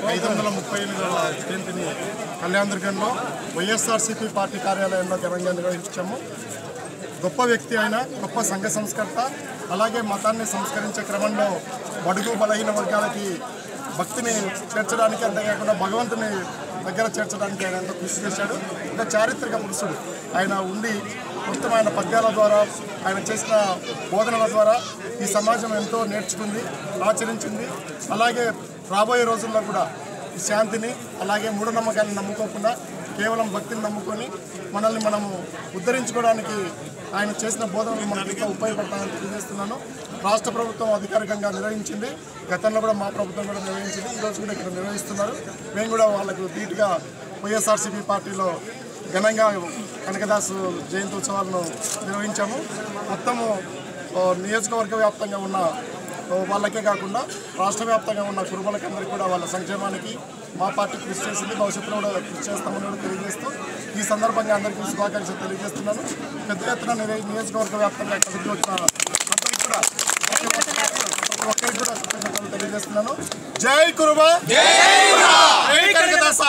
538వ జయంతిని కళ్యాణదుర్గంలో వైఎస్ఆర్సీపీ పార్టీ కార్యాలయంలో ఘనంగా నిర్వహించాము. గొప్ప వ్యక్తి అయిన గొప్ప సంఘ సంస్కర్త, అలాగే మతాన్ని సంస్కరించే క్రమంలో బడుగు బలహీన వర్గాలకి భక్తిని చేర్చడానికి, అంతేకాకుండా భగవంతుని దగ్గర చేర్చడానికి ఆయన ఎంతో కృషి చేశాడు. ఒక చారిత్రక పురుషుడు ఆయన ఉండి మొత్తం ఆయన పద్యాల ద్వారా, ఆయన చేసిన బోధనల ద్వారా ఈ సమాజం ఎంతో నేర్చుకుంది, ఆచరించింది. అలాగే రాబోయే రోజుల్లో కూడా ఈ శాంతిని, అలాగే మూఢనమ్మకాన్ని నమ్ముకోకుండా కేవలం భక్తిని నమ్ముకొని మనల్ని మనము ఉద్ధరించుకోవడానికి ఆయన చేసిన బోధనలు మనకు ఎంతో ఉపయోగపడతాయని తెలియజేస్తున్నాను. రాష్ట్ర ప్రభుత్వం అధికారికంగా నిర్వహించింది, గతంలో కూడా మా ప్రభుత్వం కూడా నిర్వహించింది, ఈరోజు కూడా ఇక్కడ నిర్వహిస్తున్నారు. మేము కూడా వాళ్ళకు ధీటుగా వైఎస్ఆర్సీపీ పార్టీలో ఘనంగా కనకదాసు జయంతి ఉత్సవాలను నిర్వహించాము. మొత్తము నియోజకవర్గ వ్యాప్తంగా ఉన్న వాళ్ళకే కాకుండా రాష్ట్ర వ్యాప్తంగా ఉన్న కురుబలకందరికీ కూడా వాళ్ళ సంక్షేమానికి మా పార్టీ కృషి చేసింది, భవిష్యత్తులో కూడా కృషి చేస్తామని కూడా తెలియజేస్తూ ఈ సందర్భంగా అందరికీ శుభాకాంక్షలు తెలియజేస్తున్నాను. పెద్ద ఎత్తున నియోజకవర్గ వ్యాప్తంగా కలిసి వచ్చిన అందరికీ కూడా ఒక్కరికి కూడా కృతజ్ఞతలు తెలియజేస్తున్నాను. జై కురుబ, జై కనకదాస.